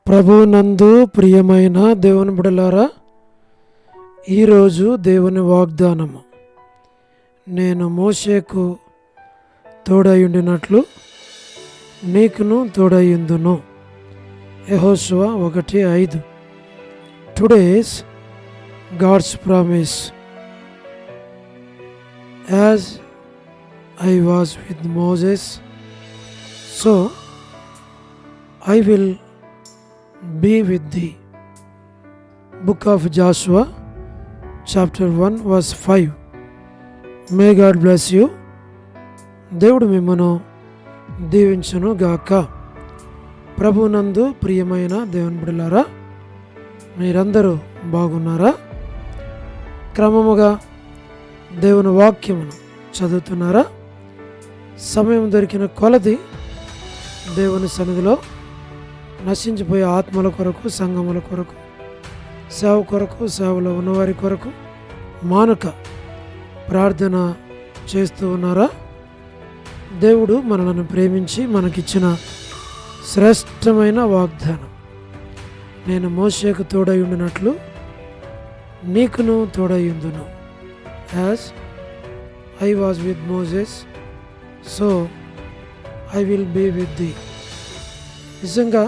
ప్రభువునందు ప్రియమైన దేవుని బిడ్డలారా, ఈరోజు దేవుని వాగ్దానము, నేను మోషేకు తోడయుండినట్లు నీకును తోడయుందును. యెహోషువ 1:5. Today's God's promise. As I was with Moses, so I will be with thee. Book of Joshua, chapter 1, verse 5. May God bless you. దేవుడు మిమ్మను దీవించును గాక. ప్రభునందు ప్రియమైన దేవుని బిడ్డలారా, మీరందరూ బాగున్నారా? క్రమముగా దేవుని వాక్యమును చదువుతున్నారా? సమయం దొరికిన కొలది దేవుని సన్నిధిలో నశించిపోయే ఆత్మల కొరకు, సంఘముల కొరకు, సేవ కొరకు, సేవలో ఉన్నవారి కొరకు మానక ప్రార్థన చేస్తూ ఉన్నారా? దేవుడు మనలను ప్రేమించి మనకిచ్చిన శ్రేష్టమైన వాగ్దానం, నేను మోషేకు తోడయుండినట్లు నీకును తోడయుందును. As I was with Moses, so I will be with thee. నిజంగా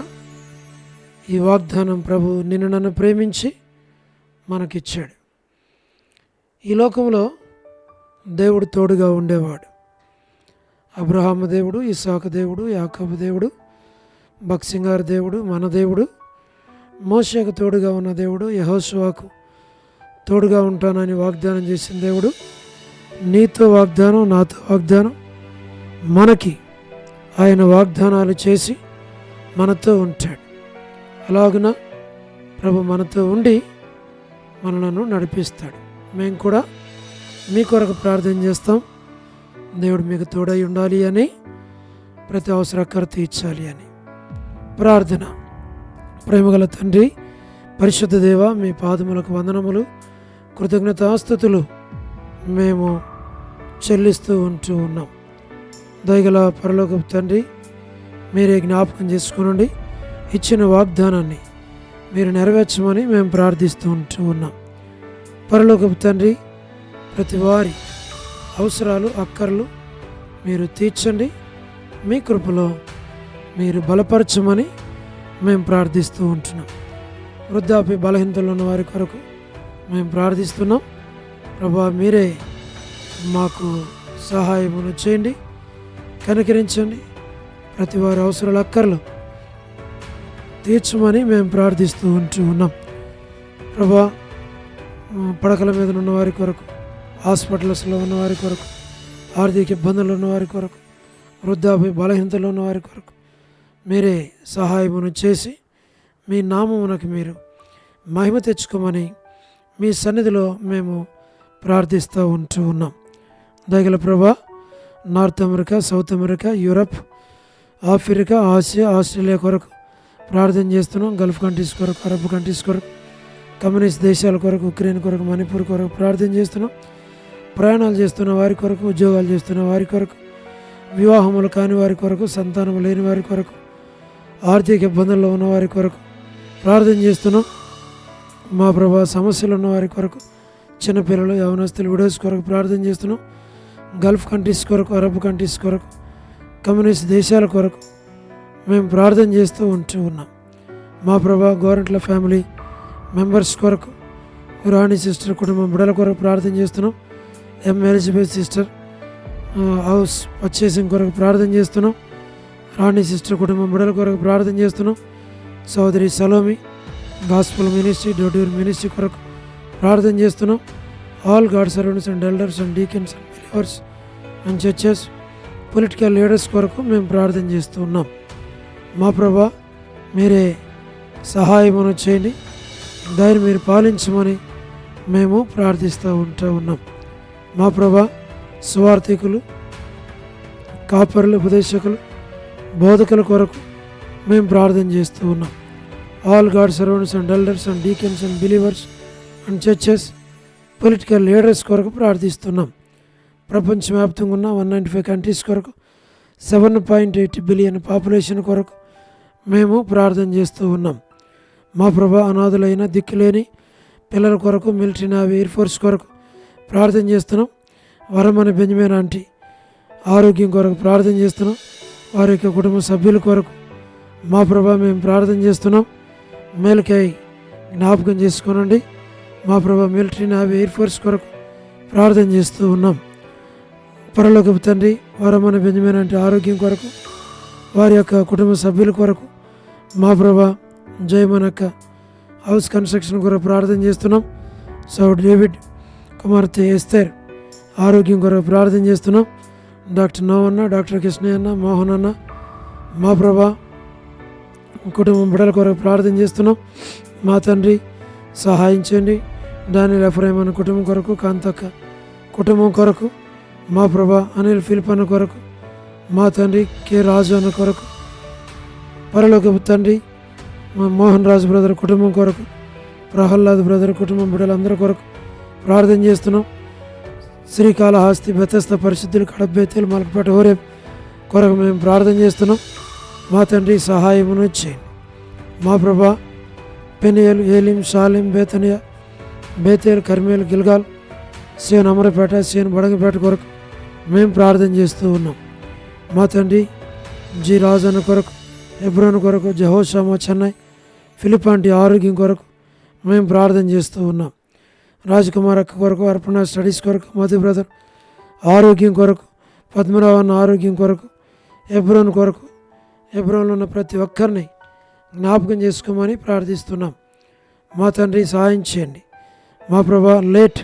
ఈ వాగ్దానం ప్రభు నిన్ను నన్ను ప్రేమించి మనకిచ్చాడు. ఈ లోకంలో దేవుడు తోడుగా ఉండేవాడు. అబ్రహాము దేవుడు, ఇస్సాకు దేవుడు, యాకోబు దేవుడు, బక్సింగారు దేవుడు, మన దేవుడు, మోషేకు తోడుగా ఉన్న దేవుడు, యెహోషువకు తోడుగా ఉంటానని వాగ్దానం చేసిన దేవుడు, నీతో వాగ్దానం, నాతో వాగ్దానం, మనకి ఆయన వాగ్దానాలు చేసి మనతో ఉంటాడు. అలాగున ప్రభు మనతో ఉండి మనలను నడిపిస్తాడు. మేము కూడా మీ కొరకు ప్రార్థన చేస్తాం. దేవుడు మీకు తోడై ఉండాలి అని, ప్రతి అవసరకర తీర్చాలి అని ప్రార్థన. ప్రేమగల తండ్రి, పరిశుద్ధ దేవ, మీ పాదములకు వందనములు, కృతజ్ఞతాస్తుతులు మేము చెల్లిస్తూ ఉంటూ ఉన్నాం. దయగల పరలోకపు తండ్రి, మీరే జ్ఞాపకం చేసుకునండి. ఇచ్చిన వాగ్దానాన్ని మీరు నెరవేర్చమని మేము ప్రార్థిస్తూ ఉంటూ ఉన్నాం. పరలోకపు తండ్రి, ప్రతి వారి అవసరాలు, అక్కర్లు మీరు తీర్చండి. మీ కృపలో మీరు బలపరచమని మేము ప్రార్థిస్తూ ఉంటున్నాం. వృద్ధాప్య బలహీనతలు ఉన్న వారి కొరకు మేము ప్రార్థిస్తున్నాం. ప్రభా, మీరే మాకు సహాయమును చేయండి, కనికరించండి. ప్రతి వారి అవసరాల అక్కర్లు తీర్చమని మేము ప్రార్థిస్తూ ఉంటూ ఉన్నాం. ప్రభా, పడకల మీద ఉన్న వారి కొరకు, హాస్పిటల్స్లో ఉన్న వారి కొరకు, ఆర్థిక ఇబ్బందులు ఉన్న వారి కొరకు, వృద్ధాప్య బలహీనతలు ఉన్న వారి కొరకు మీరే సహాయమును చేసి మీ నామమునకు మీరు మహిమ తెచ్చుకోమని మీ సన్నిధిలో మేము ప్రార్థిస్తూ ఉంటూ ఉన్నాం. దయగల ప్రభా, north America, south America, Europe, Africa, Asia, Australia కొరకు ప్రార్థన చేస్తున్నాం. గల్ఫ్ కంట్రీస్ కొరకు, అరబ్ కంట్రీస్ కొరకు, కమ్యూనిస్ట్ దేశాల కొరకు, ఉక్రెయిన్ కొరకు, మణిపూర్ కొరకు ప్రార్థన చేస్తున్నాం. ప్రయాణాలు చేస్తున్న వారి కొరకు, ఉద్యోగాలు చేస్తున్న వారి కొరకు, వివాహములు కాని వారి కొరకు, సంతానము లేని వారి కొరకు, ఆర్థిక ఇబ్బందుల్లో ఉన్న వారి కొరకు ప్రార్థన చేస్తున్నాం. మా ప్రభా, సమస్యలు ఉన్న వారి కొరకు, చిన్నపిల్లలు, యవనస్తులు, విడోస్ కొరకు ప్రార్థన చేస్తున్నాం. గల్ఫ్ కంట్రీస్ కొరకు, అరబ్ కంట్రీస్ కొరకు, కమ్యూనిస్ట్ దేశాల కొరకు మేము ప్రార్థన చేస్తూ ఉంటూ ఉన్నాం. మా ప్రభా, గవర్నమెంట్ల ఫ్యామిలీ మెంబర్స్ కొరకు, రాణి సిస్టర్ కుటుంబం బిడ్డల కొరకు ప్రార్థన చేస్తున్నాం. ఎలిజబెత్ సిస్టర్ హౌస్ పర్చేసింగ్ కొరకు ప్రార్థన చేస్తున్నాం. రాణి సిస్టర్ కుటుంబం బిడ్డల కొరకు ప్రార్థన చేస్తున్నాం. సోదరి సలోమి గాస్పుల్ మినిస్ట్రీ, డోడ్యూర్ మినిస్ట్రీ కొరకు ప్రార్థన చేస్తున్నాం. All God servants and elders and deacons and believers and churches, political leaders కొరకు మేము ప్రార్థన చేస్తూ ఉన్నాం. మా ప్రభా, మీరే సహాయమును చేయండి, దాన్ని మీరు పాలించమని మేము ప్రార్థిస్తూ ఉంటూ ఉన్నాం. మా ప్రభా, సువార్థికులు, కాపరులు, ఉపదేశకులు, బోధకుల కొరకు మేము ప్రార్థన చేస్తూ ఉన్నాం. All God servants and elders and deacons and believers and churches, political leaders కొరకు ప్రార్థిస్తున్నాం. ప్రపంచవ్యాప్తంగా ఉన్న 195 కంట్రీస్ కొరకు, 7.8 బిలియన్ పాపులేషన్ కొరకు మేము ప్రార్థన చేస్తూ ఉన్నాం. మా ప్రభా అనాథులైన దిక్కులేని పిల్లల కొరకు, మిలిటరీ, నేవీ, ఎయిర్ ఫోర్స్ కొరకు ప్రార్థన చేస్తున్నాం. వరమని బెంజమిన్ ఆంటీ ఆరోగ్యం కొరకు ప్రార్థన చేస్తున్నాం. వారి యొక్క కుటుంబ సభ్యుల కొరకు మా ప్రభా మేము ప్రార్థన చేస్తున్నాం. మేలుకై జ్ఞాపకం చేసుకోనండి. మా ప్రభా మిలిటరీ, నేవీ, ఎయిర్ ఫోర్స్ కొరకు ప్రార్థన చేస్తూ ఉన్నాం. పరలోకపు తండ్రి, వరమని బెంజమిన్ ఆంటీ ఆరోగ్యం కొరకు, వారి యొక్క కుటుంబ సభ్యుల కొరకు మా ప్రభా జయమనక్క హౌస్ కన్స్ట్రక్షన్ కొరకు ప్రార్థన చేస్తున్నాం. సౌడ్ డేవిడ్ కుమార్తె ఎస్తేర్ ఆరోగ్యం కొరకు ప్రార్థన చేస్తున్నాం. డాక్టర్ నవన్న, డాక్టర్ కృష్ణయ్య, మోహన్ అన్న మా ప్రభా కుటుంబం బిడ్డల కొరకు ప్రార్థన చేస్తున్నాం. మా తండ్రి సహాయం చేయండి. డానియల్ ఎఫ్రాయిం అన్న కుటుంబం కొరకు, కాంతక్క కుటుంబం కొరకు మా ప్రభా అనిల్ ఫిలిప్ అన్న కొరకు, మా తండ్రి కె రాజు అన్న కొరకు, పరలోకపు తండ్రి మా మోహన్ రాజు బ్రదర్ కుటుంబం కొరకు, ప్రహ్లాద్ బ్రదర్ కుటుంబం బిడ్డలందరి కొరకు ప్రార్థన చేస్తున్నాం. శ్రీకాళహస్తి, బెతస్త పరిశుద్ధులు, కడప, బేతేలు, మలకపేట, హోరేబ్ కొరకు మేము ప్రార్థన చేస్తున్నాం. మా తండ్రి సహాయమును చేయండి. మా ప్రభా పెనియల్, ఏలిం, షాలిం, బేతనియా, బేతేల్, కర్మేల్, గిల్గాల్, సేన్ అమరపేట, సేన్ బడంగపేట కొరకు మేము ప్రార్థన చేస్తూ ఉన్నాం. మా తండ్రి జి రాజన్న కొరకు, హెబ్రోన్ కొరకు, జెహోషామా, చెన్నై, ఫిలిపాంటి ఆరోగ్యం కొరకు మేము ప్రార్థన చేస్తూ ఉన్నాం. రాజ్కుమార్ అక్క కొరకు, అర్పణ స్టడీస్ కొరకు, మధు బ్రదర్ ఆరోగ్యం కొరకు, పద్మరావు అన్న ఆరోగ్యం కొరకు, హెబ్రోన్ కొరకు, హెబ్రోన్లో ఉన్న ప్రతి ఒక్కరిని జ్ఞాపకం చేసుకోమని ప్రార్థిస్తున్నాం. మా తండ్రి సహాయం చేయండి. మా ప్రభా లేట్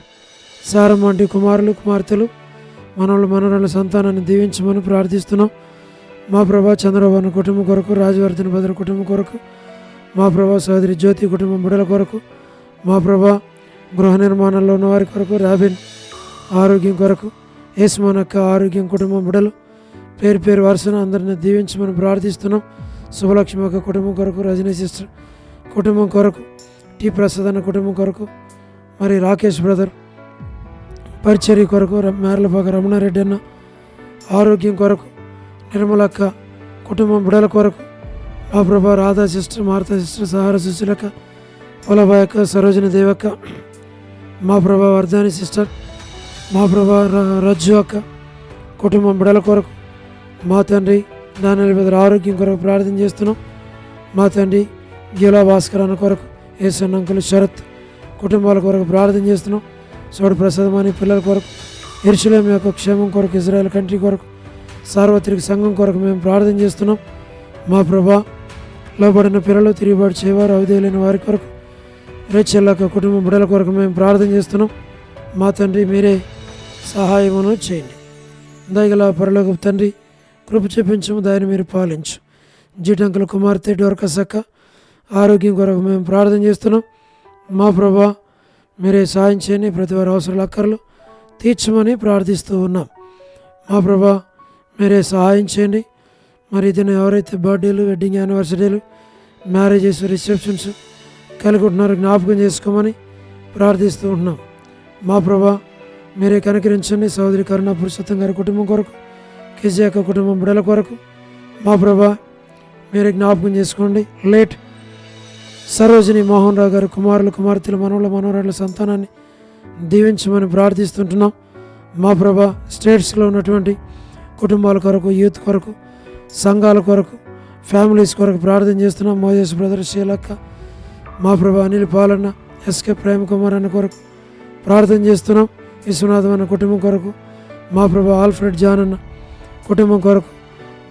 సారమ్మ వంటి కుమారులు, కుమార్తెలు, మనవరాళ్ళ సంతానాన్ని దీవించమని ప్రార్థిస్తున్నాం. మా ప్రభా చంద్రబాబు అన్న కుటుంబం కొరకు, రాజవర్ధన్ భద్ర కుటుంబం కొరకు, మా ప్రభా సోదరి జ్యోతి కుటుంబం బిడ్డల కొరకు, మా ప్రభా గృహ నిర్మాణంలో ఉన్న వారి కొరకు, రాబిన్ ఆరోగ్యం కొరకు, యేస్మానక్క ఆరోగ్యం కుటుంబం బిడ్డలు పేరు పేరు వరుసన అందరిని దీవించమని ప్రార్థిస్తున్నాం. శుభలక్ష్మి అక్క కుటుంబం కొరకు, రజనీ సిస్టర్ కుటుంబం కొరకు, టి ప్రసాద్ అన్న కుటుంబం కొరకు, మరి రాకేష్ బ్రదర్ పరిచర్య కొరకు, మేర్లపాక రమణారెడ్డి అన్న ఆరోగ్యం కొరకు, నిర్మలక్క కుటుంబం బిడల కొరకు, మా ప్రభా రాధా సిస్టర్, మారుతా సిస్టర్, సహార సుశీలక్క, పొలబాయక్క, సరోజిని దేవక్క, మా ప్రభా వర్ధాని సిస్టర్, మా ప్రభా రజ్జు అక్క కుటుంబం బిడల కొరకు, మా తండ్రి దాని బెదర్ ఆరోగ్యం కొరకు ప్రార్థన చేస్తున్నాం. మా తండ్రి గీలా భాస్కర్ అన్న కొరకు, ఏసన్ అంకుల్, శరత్ కుటుంబాల కొరకు ప్రార్థన చేస్తున్నాం. సోడు ప్రసాదమని పిల్లల కొరకు, యెరూషలేము యొక్క క్షేమం కొరకు, ఇజ్రాయెల్ కంట్రీ కొరకు, సార్వత్రిక సంఘం కొరకు మేము ప్రార్థన చేస్తున్నాం. మా ప్రభా లోబడిన పిల్లలు, తిరుగుబాటు చేయవారు, అవధేయులైన వారి కొరకు, రేచెల్లక కుటుంబం బిడ్డల కొరకు మేము ప్రార్థన చేస్తున్నాం. మా తండ్రి మీరే సహాయమును చేయండి. దయగల పరలోకపు తండ్రి కృప చూపించము, దాన్ని మీరు పాలించు. జీటంకుల కుమార్తె డోర్కసక్క ఆరోగ్యం కొరకు మేము ప్రార్థన చేస్తున్నాం. మా ప్రభా మీరే సహాయం చేయండి. ప్రతి వారి అవసరాల అక్కర్లు తీర్చమని ప్రార్థిస్తూ ఉన్నాం. మా ప్రభా మీరే సహాయం చేయండి. మరి దీన్ని ఎవరైతే బర్త్డేలు, వెడ్డింగ్ యానివర్సరీలు, మ్యారేజెస్, రిసెప్షన్స్ కలిగి ఉంటున్నారో జ్ఞాపకం చేసుకోమని ప్రార్థిస్తూ ఉంటున్నాం. మా ప్రభా మీరే కనికరించండి. సోదరి కరుణ పురుషోత్తం గారి కుటుంబం కొరకు, కేజీఆక కుటుంబం బిడల కొరకు మా ప్రభా మీరే జ్ఞాపకం చేసుకోండి. లేట్ సరోజిని మోహన్ రావు గారు కుమారులు, కుమార్తెలు, మనవరాళ్ళ సంతానాన్ని దీవించమని ప్రార్థిస్తుంటున్నాం. మా ప్రభా స్టేట్స్లో ఉన్నటువంటి కుటుంబాల కొరకు, యూత్ కొరకు, సంఘాల కొరకు, ఫ్యామిలీస్ కొరకు ప్రార్థన చేస్తున్నాం. మోజేస్ బ్రదర్, శీలక్క, మా ప్రభా అనిల్ పాలన్న, ఎస్కే ప్రేమ్ కుమార్ అన్న కొరకు ప్రార్థన చేస్తున్నాం. విశ్వనాథం అన్న కుటుంబం కొరకు, మా ప్రభా ఆల్ఫ్రెడ్ జాన్ అన్న కుటుంబం కొరకు,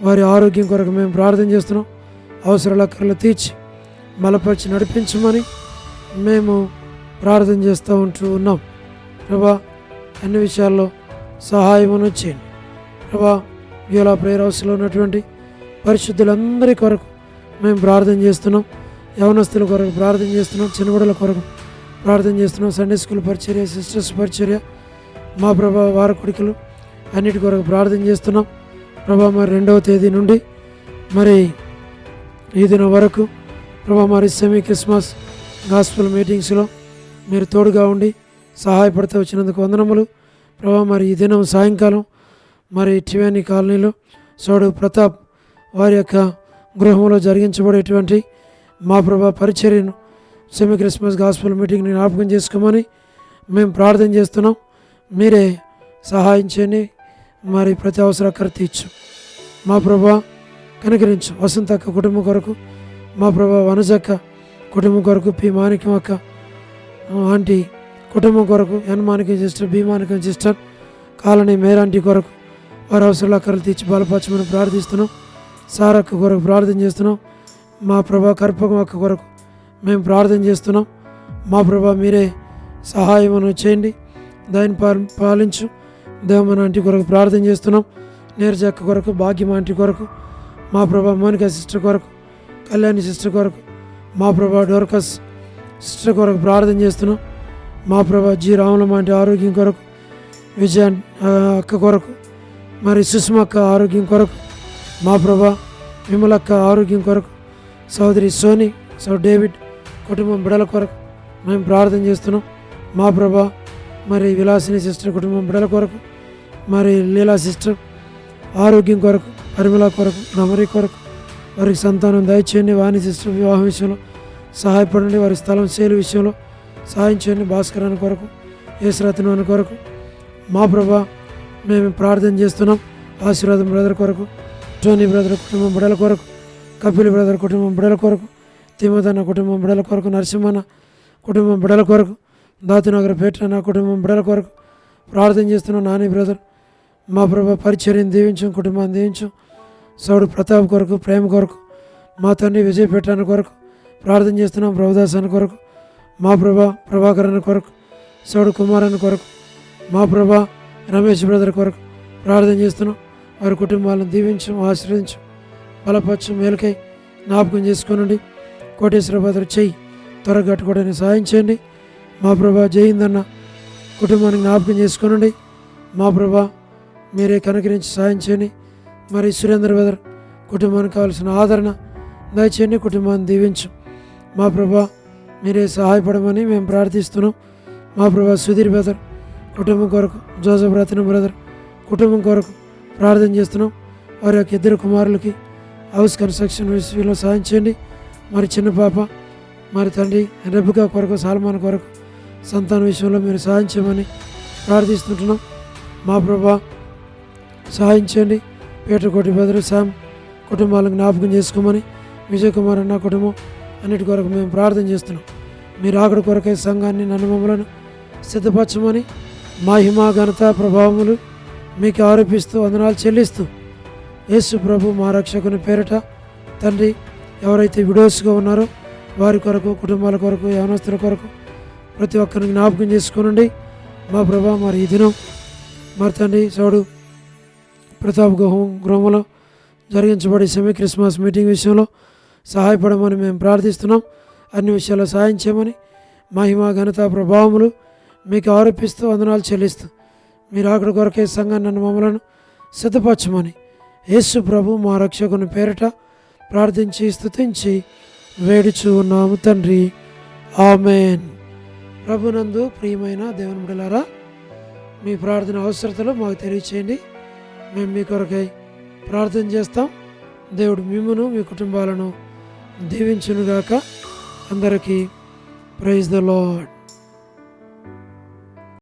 వారి ఆరోగ్యం కొరకు మేము ప్రార్థన చేస్తున్నాం. అవసరాల అక్కర్లు తీర్చి బలపరిచి నడిపించమని మేము ప్రార్థన చేస్తూ ఉన్నాం. ప్రభా అన్ని విషయాల్లో సహాయమును చేయండి. ప్రభా యోలా ప్రేయర్ హౌస్లో ఉన్నటువంటి పరిశుద్ధులందరి కొరకు మేము ప్రార్థన చేస్తున్నాం. యవనస్తుల కొరకు ప్రార్థన చేస్తున్నాం. చిన్నబిడ్డల కొరకు ప్రార్థన చేస్తున్నాం. సండే స్కూల్ పరిచర్య, సిస్టర్స్ పరిచర్య, మా ప్రభా వారకుడికలు అన్నిటి కొరకు ప్రార్థన చేస్తున్నాం. ప్రభా మరి 2వ తేదీ నుండి మరి ఈ దినం వరకు ప్రభా మరి సెమీ క్రిస్మస్ గాస్పుల్ మీటింగ్స్లో మీరు తోడుగా ఉండి సహాయపడుతూ వచ్చినందుకు వందనములు. ప్రభా మరి ఈ దినం సాయంకాలం మరి టివాని కాలనీలో సోడు ప్రతాప్ వారి యొక్క గృహంలో జరిగించబడేటువంటి మా ప్రభా పరిచర్యను సెమీ క్రిస్మస్ గాస్పుల్ మీటింగ్ని జ్ఞాపకం చేసుకోమని మేము ప్రార్థన చేస్తున్నాం. మీరే సహాయం చేయండి, మరి ప్రతి అవసరకర తీర్చు. మా ప్రభా కనికరించు. వసంతక్క కుటుంబం కొరకు, మా ప్రభా వనజక్క కుటుంబం కొరకు, పి మాణిక్యం అక్క ఆంటీ కుటుంబం కొరకు, ఎన్ మాణిక్యం సిస్టర్, బి మాణిక్యం సిస్టర్, కాలనీ మేరాంటీ కొరకు వారి అవసరాల అక్కర్లు తీర్చి బలపరచమని ప్రార్థిస్తున్నాం. సారక్క కొరకు ప్రార్థన చేస్తున్నాం. మా ప్రభా కర్పకం అక్క కొరకు మేము ప్రార్థన చేస్తున్నాం. మా ప్రభా మీరే సహాయం చేయండి, దాన్ని పాలించు. దేవమన ఆంటీ కొరకు ప్రార్థన చేస్తున్నాం. నీరజ అక్క కొరకు, భాగ్యం ఆంటీ కొరకు, మా ప్రభా మోనికా సిస్టర్ కొరకు, కళ్యాణి సిస్టర్ కొరకు, మా ప్రభా డోర్కస్ సిస్టర్ కొరకు ప్రార్థన చేస్తున్నాం. మా ప్రభా జి రాములమ్మ ఆంటీ ఆరోగ్యం కొరకు, విజయ అక్క కొరకు, మరి సుష్మక్క ఆరోగ్యం కొరకు, మా ప్రభా విమలక్క ఆరోగ్యం కొరకు, సోదరి సోని, డేవిడ్ కుటుంబం బిడల కొరకు మేము ప్రార్థన చేస్తున్నాం. మా ప్రభా మరి విలాసిని సిస్టర్ కుటుంబం బిడల కొరకు, మరి లీలా సిస్టర్ ఆరోగ్యం కొరకు, పరిమళ కొరకు, నమరి కొరకు వారికి సంతానం దయచేయండి. వాణి సిస్టర్ వివాహం విషయంలో సహాయపడండి, వారి స్థలం సేలు విషయంలో సహాయం చేయండి. భాస్కరాన్ని కొరకు, యేసురత్నాన్ని కొరకు మా ప్రభా మేము ప్రార్థన చేస్తున్నాం. ఆశీర్వాదం బ్రదర్ కొరకు, టోనీ బ్రదర్ కుటుంబం బిడల కొరకు, కపిల్ బ్రదర్ కుటుంబం బిడల కొరకు, తిమోదన్న కుటుంబం బిడల కొరకు, నరసింహన్న కుటుంబం బిడల కొరకు, దాతునగర్ పేట్రన్న కుటుంబం బిడల కొరకు ప్రార్థన చేస్తున్నాం. నాని బ్రదర్ మా ప్రభా పరిచర్యను దీవించం, కుటుంబాన్ని దీవించం. సౌడు ప్రతాప్ కొరకు, ప్రేమ కొరకు, మా తండ్రి విజయ్ పెట్టాన్ని కొరకు ప్రార్థన చేస్తున్నాం. ప్రభుదాసాన్ని కొరకు, మా ప్రభా ప్రభాకరన్ కొరకు, సౌడు కుమారాన్ని కొరకు, మా ప్రభా రమేష్ బ్రదర్ కొరకు ప్రార్థన చేస్తున్నాం. వారి కుటుంబాలను దీవించం, ఆశీర్వదించం, బలపరచం, మేలుకై జ్ఞాపకం చేసుకోనండి. కోటేశ్వర భద్ర చెయ్యి త్వరగా కట్టుకోవడానికి సహాయం చేయండి. మా ప్రభా జయిందన్న కుటుంబానికి జ్ఞాపకం చేసుకోనండి. మా ప్రభా మీరే కనుకరించి సహాయం చేయండి. మరి సురేంద్ర బ్రదర్ కుటుంబానికి కావాల్సిన ఆదరణ దయచేయండి, కుటుంబాన్ని దీవించు. మా ప్రభా మీరే సహాయపడమని మేము ప్రార్థిస్తున్నాం. మా ప్రభా సుధీర్ బ్రదర్ కుటుంబం కొరకు, జోసఫ్ రత్నం బ్రదర్ కుటుంబం కొరకు ప్రార్థన చేస్తున్నాం. వారి యొక్క ఇద్దరు కుమారులకి హౌస్ కన్స్ట్రక్షన్ విషయంలో సహాయం చేయండి. మరి చిన్న పాప మరి తండ్రి రెబికా కొరకు, సాల్మాన్ కొరకు సంతాన విషయంలో మీరు సహాయం చేయమని ప్రార్థిస్తుంటున్నాం. మా ప్రభా సహాయం చేయండి. పేటకోటి బెదరు శామ్ కుటుంబాలను జ్ఞాపకం చేసుకోమని, విజయ్ కుమార్ అన్న కుటుంబం అన్నిటి కొరకు మేము ప్రార్థన చేస్తున్నాం. మీరు ఆకడ కొరకై సంఘాన్ని నన్ను మమ్మలను సిద్ధపరచమని మహిమ ఘనత ప్రభావములు మీకు ఆరోపిస్తూ వందనాలు చెల్లిస్తూ యేసు ప్రభు మా రక్షకుని పేరిట తండ్రి ఎవరైతే విడోస్గా ఉన్నారో వారి కొరకు, కుటుంబాల కొరకు, యవనస్తుల కొరకు ప్రతి ఒక్కరిని జ్ఞాపకం చేసుకోనండి. మా ప్రభా మరి ఈ దినం మరి తండ్రి సౌడు ప్రతాప్ గృహంలో జరిగించబడే సెమీ క్రిస్మస్ మీటింగ్ విషయంలో సహాయపడమని మేము ప్రార్థిస్తున్నాం. అన్ని విషయాల్లో సహాయం చేయమని మహిమ ఘనత ప్రభావములు మీకు ఆరోపిస్తూ వందనాలు చెల్లిస్తూ మీరు అక్కడ కొరకే సంఘాన్ని నన్ను మమ్మలను సిద్ధపరచమని యేసు ప్రభు మా రక్షకుని పేరిట ప్రార్థించి స్తుతించి వేడుచు ఉన్నాము తండ్రి, ఆమేన్. ప్రభునందు ప్రియమైన దేవుని బిడ్డలారా, మీ ప్రార్థన అవసరతలు మాకు తెలియచేయండి. మేము మీ కొరకై ప్రార్థన చేస్తాం. దేవుడు మిమ్మును మీ కుటుంబాలను దీవించునుగాక. అందరికీ ప్రైజ్ ద లార్డ్.